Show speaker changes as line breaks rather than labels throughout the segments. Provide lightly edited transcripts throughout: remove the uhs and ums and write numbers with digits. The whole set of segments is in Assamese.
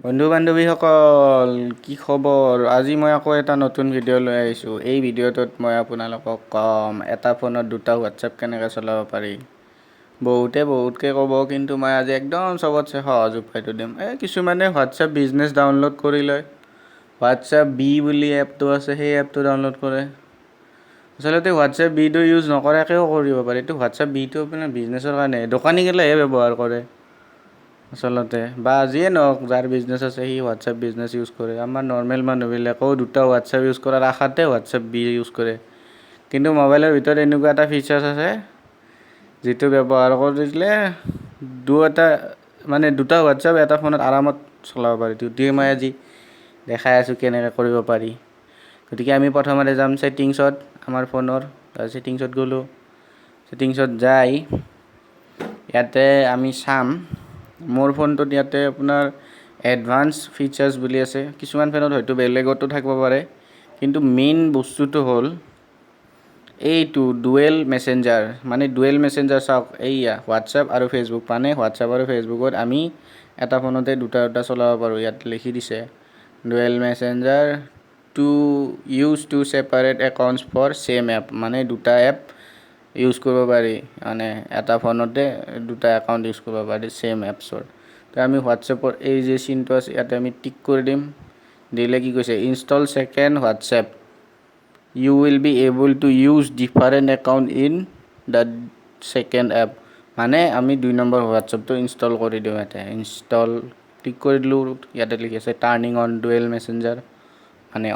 বন্ধু বান্ধৱীসকল কি খবৰ? আজি মই আকৌ এটা নতুন ভিডিঅ' লৈ আহিছোঁ। এই ভিডিঅ'টোত মই আপোনালোকক ক'ম এটা ফোনত দুটা হোৱাটছএপ কেনেকৈ চলাব পাৰি। বহুতকৈ ক'ব, কিন্তু মই আজি একদম চবতছে সহজ উপায়টো দিম। কিছুমানে হোৱাটছএপ বিজনেছ ডাউনলোড কৰি লয়। হোৱাটছএপ বি বুলি এপটো আছে, সেই এপটো ডাউনলোড কৰে। আচলতে হোৱাটছএপ বিটো ইউজ নকৰাকৈও কৰিব পাৰি। এইটো হোৱাটছএপ বিটো আপোনাৰ বিজনেছৰ কাৰণে, দোকানীগিলাহে ব্যৱহাৰ কৰে আচলতে, বা যিয়ে নহওক যাৰ বিজনেছ আছে সি হোৱাটছএপ বিজনেছ ইউজ কৰে। আমাৰ নৰ্মেল মানুহবিলাকেও দুটা হোৱাটছএপ ইউজ কৰাৰ আশাতে হোৱাটছএপ বি ইউজ কৰে। কিন্তু মোবাইলৰ ভিতৰত এনেকুৱা এটা ফিচাৰ্ছ আছে যিটো ব্যৱহাৰ কৰিলে দুটা হোৱাটছএপ এটা ফোনত আৰামত চলাব পাৰি। গতিকে মই আজি দেখাই আছোঁ কেনেকৈ কৰিব পাৰি। গতিকে আমি প্ৰথমতে যাম ছেটিংছত, আমাৰ ফোনৰ ছেটিংছত গ'লোঁ। ছেটিংছত যাই ইয়াতে আমি চাম মোৰ ফোনটোত ইয়াতে আপোনাৰ এডভান্স ফিচাৰ্ছ বুলি আছে। কিছুমান ফোনত হয়তো বেলেগতো থাকিব পাৰে, কিন্তু মেইন বস্তুটো হ'ল এইটো ডুৱেল মেছেঞ্জাৰ। ডুৱেল মেছেঞ্জাৰ চাওক, এইয়া হোৱাটছএপ আৰু ফেচবুক, হোৱাটছএপ আৰু ফেচবুকত আমি এটা ফোনতে দুটা চলাব পাৰোঁ। ইয়াত লিখি দিছে dual messenger to use to separate accounts for same app. দুটা এপ ইউজ কৰিব পাৰি, এটা ফোনতে দুটা একাউণ্ট ইউজ কৰিব পাৰি ছেম এপছৰ। তো আমি হোৱাটছএপৰ এই যে চিনটো আছে ইয়াতে আমি টিক কৰি দিম। দিলে কি কৈছে, install second WhatsApp, you will be able to use different account in the second app. আমি 2 নম্বৰ হোৱাটছএপটো ইনষ্টল কৰি দিওঁ। ইয়াতে ইনষ্টল ক্লিক কৰি দিলোঁ। ইয়াতে লিখি আছে turning on dual messenger,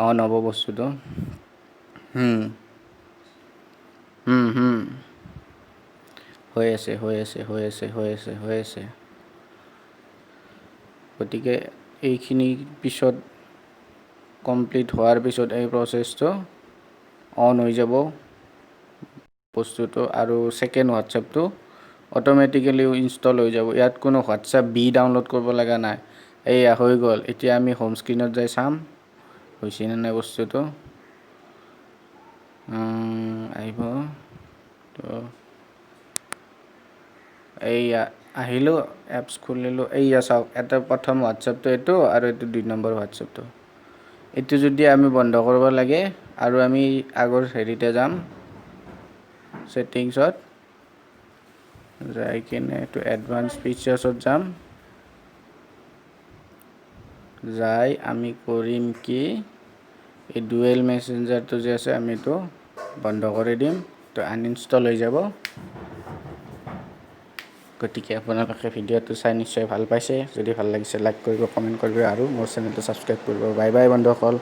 on হ'ব বস্তুটো। হৈ আছে। গতিকে এইখিনি পিছত কমপ্লিট হোৱাৰ পিছত এই প্ৰচেছটো অন হৈ যাব বস্তুটো, আৰু ছেকেণ্ড হোৱাটছএপটো অট'মেটিকেলি ইনষ্টল হৈ যাব। ইয়াত কোনো হোৱাটছএপ বি ডাউনলোড কৰিব লগা নাই। এইয়া হৈ গ'ল। এতিয়া আমি হোম স্ক্ৰীণত যাই চাম হৈছে নে নাই বস্তুটো। আহিব তো, এইয়া আহিলোঁ, এপছ খুলিলোঁ। এইয়া চাওক, এটা প্ৰথম হোৱাটছএপটো এইটো, আৰু এইটো 2 নম্বৰ হোৱাটছএপটো। এইটো যদি আমি বন্ধ কৰিব লাগে, আৰু আমি আগৰ হেৰিতে যাম ছেটিংছত যাই কিনে এইটো এডভান্স ফিচাৰ্ছত যাই আমি কৰিম কি, এই ডুৱেল মেছেঞ্জাৰটো যে আছে আমি এইটো বন্ধ কৰি দিম। তো আনইনষ্টল হৈ যাব। গতিকে আপোনালোকে ভিডিঅ'টো চাই নিশ্চয় ভাল পাইছে। যদি ভাল লাগিছে লাইক কৰিব, কমেণ্ট কৰিব, আৰু মোৰ চেনেলটো ছাবস্ক্ৰাইব কৰিব। বাই বাই বন্ধুসকল।